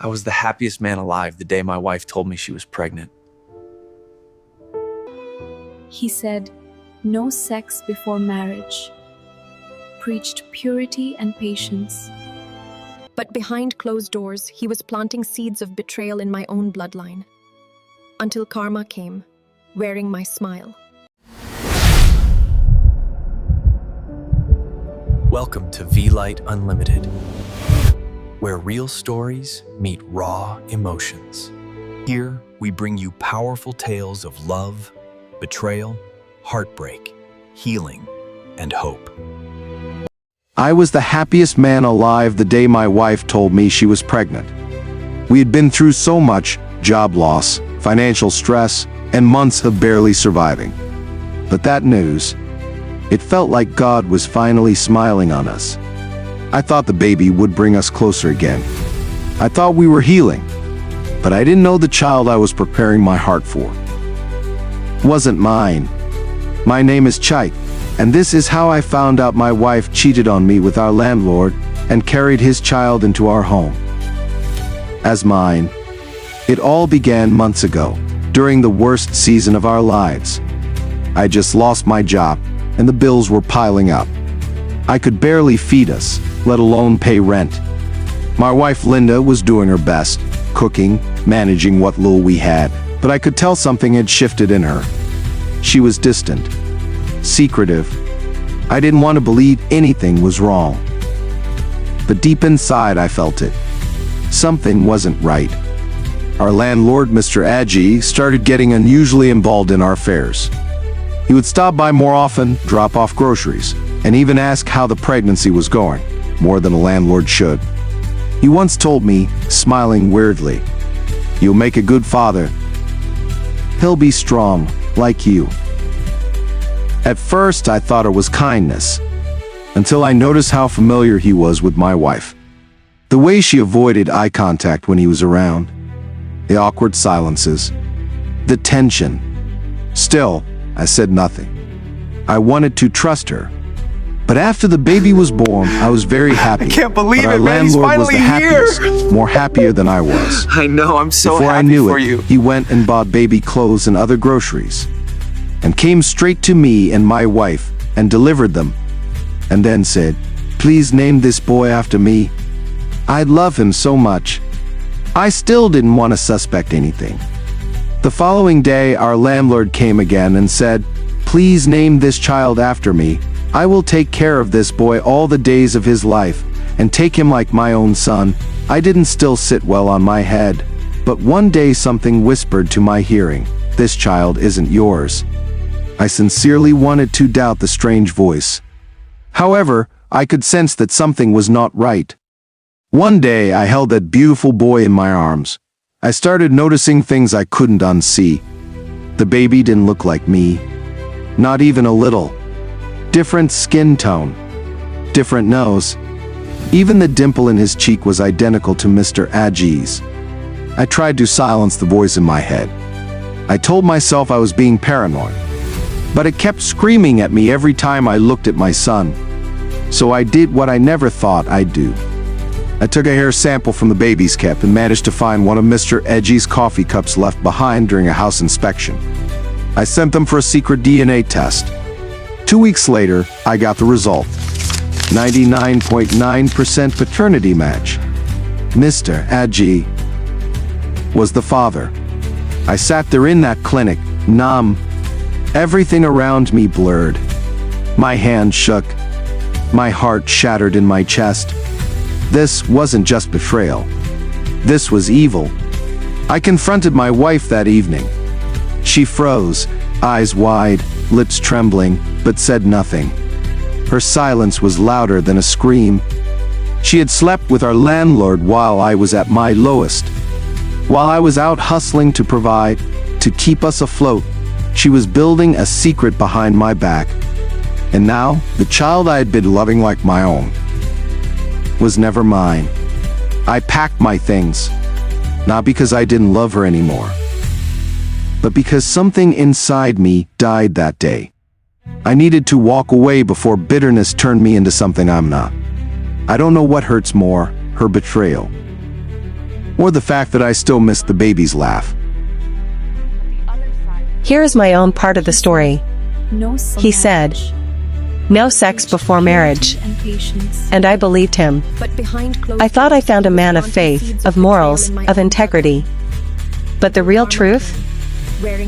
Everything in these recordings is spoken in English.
I was the happiest man alive the day my wife told me she was pregnant. He said, "No sex before marriage." Preached purity and patience. But behind closed doors, he was planting seeds of betrayal in my own bloodline. Until karma came, wearing my smile. Welcome to VeeLight Unlimited, where real stories meet raw emotions. Here, we bring you powerful tales of love, betrayal, heartbreak, healing, and hope. I was the happiest man alive the day my wife told me she was pregnant. We had been through so much: job loss, financial stress, and months of barely surviving. But that news, it felt like God was finally smiling on us. I thought the baby would bring us closer again. I thought we were healing, but I didn't know the child I was preparing my heart for wasn't mine. My name is Chike, and this is how I found out my wife cheated on me with our landlord and carried his child into our home as mine. It all began months ago, during the worst season of our lives. I just lost my job, and the bills were piling up. I could barely feed us, let alone pay rent. My wife Linda was doing her best, cooking, managing what little we had, but I could tell something had shifted in her. She was distant, secretive. I didn't want to believe anything was wrong. But deep inside I felt it. Something wasn't right. Our landlord, Mr. Adji, started getting unusually involved in our affairs. He would stop by more often, drop off groceries, and even ask how the pregnancy was going, more than a landlord should. He once told me, smiling weirdly, "You'll make a good father. He'll be strong, like you." At first, I thought it was kindness, until I noticed how familiar he was with my wife. The way she avoided eye contact when he was around, the awkward silences, the tension. Still, I said nothing. I wanted to trust her. But after the baby was born, I was very happy. I can't believe but it, our man. He's landlord was the finally here. happiest, more happier than I was. I know, I'm so Before I happy knew for it, you. he went and bought baby clothes and other groceries, and came straight to me and my wife and delivered them, and then said, "Please name this boy after me. I love him so much." I still didn't want to suspect anything. The following day, our landlord came again and said, "Please name this child after me. I will take care of this boy all the days of his life and take him like my own son." I didn't still sit well on my head, but one day something whispered to my hearing, "This child isn't yours." I sincerely wanted to doubt the strange voice. However, I could sense that something was not right. One day, I held that beautiful boy in my arms. I started noticing things I couldn't unsee. The baby didn't look like me. Not even a little. Different skin tone. Different nose. Even the dimple in his cheek was identical to Mr. Adji's. I tried to silence the voice in my head. I told myself I was being paranoid, but it kept screaming at me every time I looked at my son. So I did what I never thought I'd do. I took a hair sample from the baby's cap and managed to find one of Mr. Edgy's coffee cups left behind during a house inspection. I sent them for a secret DNA test. 2 weeks later, I got the result. 99.9% paternity match. Mr. Adji was the father. I sat there in that clinic, numb. Everything around me blurred. My hand shook. My heart shattered in my chest. This wasn't just betrayal. This was evil. I confronted my wife that evening. She froze, eyes wide, lips trembling, but said nothing. Her silence was louder than a scream. She had slept with our landlord while I was at my lowest. While I was out hustling to provide, to keep us afloat, she was building a secret behind my back. And now, the child I had been loving like my own was never mine. I packed my things, not because I didn't love her anymore, but because something inside me died that day. I needed to walk away before bitterness turned me into something I'm not. I don't know what hurts more, her betrayal, or the fact that I still missed the baby's laugh. Here is my own part of the story. He said, "No sex before marriage." And I believed him. But behind closed I thought I found a man of doors, faith, of morals, of integrity. But the real truth?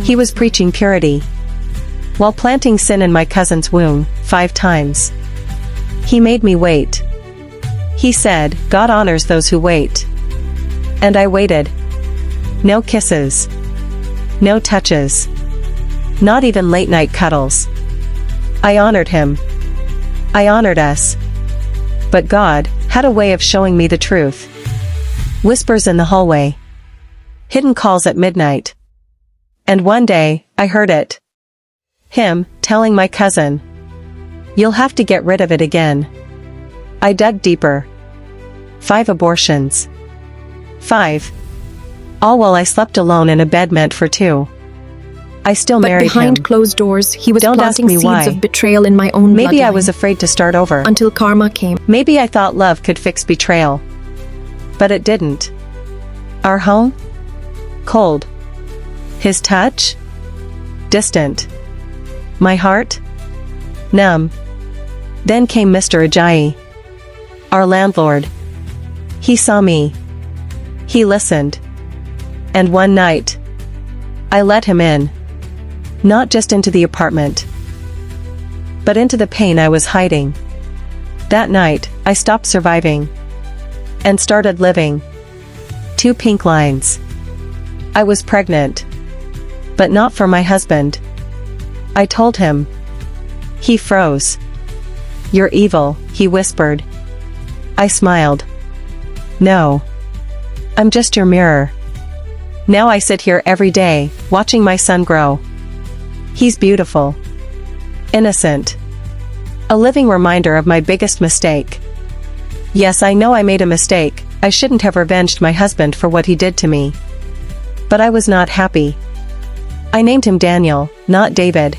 He was preaching purity, while planting sin in my cousin's womb, 5 times. He made me wait. He said, "God honors those who wait." And I waited. No kisses. No touches. Not even late-night cuddles. I honored him. I honored us. But God had a way of showing me the truth. Whispers in the hallway. Hidden calls at midnight. And one day, I heard it. Him, telling my cousin, "You'll have to get rid of it again." I dug deeper. 5 abortions. 5. All while I slept alone in a bed meant for 2. I still But married behind him. closed doors, he was Don't ask planting me seeds why. of betrayal in my own Maybe I bloodline was afraid to start over. until karma came. Maybe I thought love could fix betrayal. But it didn't. Our home? Cold. His touch? Distant. My heart? Numb. Then came Mr. Ajayi, our landlord. He saw me. He listened. And one night, I let him in. Not just into the apartment, but into the pain I was hiding. That night, I stopped surviving and started living. 2 pink lines. I was pregnant, but not for my husband. I told him. He froze. "You're evil," he whispered. I smiled. "No. I'm just your mirror." Now I sit here every day, watching my son grow. He's beautiful. Innocent. A living reminder of my biggest mistake. Yes, I know I made a mistake. I shouldn't have revenged my husband for what he did to me. But I was not happy. I named him Daniel, not David.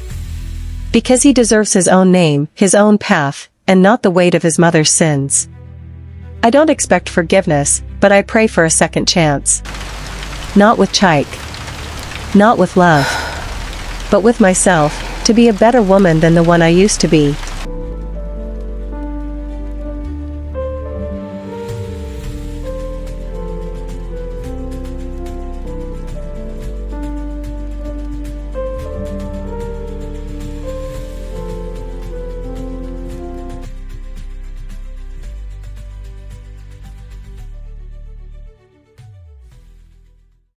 Because he deserves his own name, his own path, and not the weight of his mother's sins. I don't expect forgiveness, but I pray for a second chance. Not with Chike. Not with love. But with myself, to be a better woman than the one I used to be.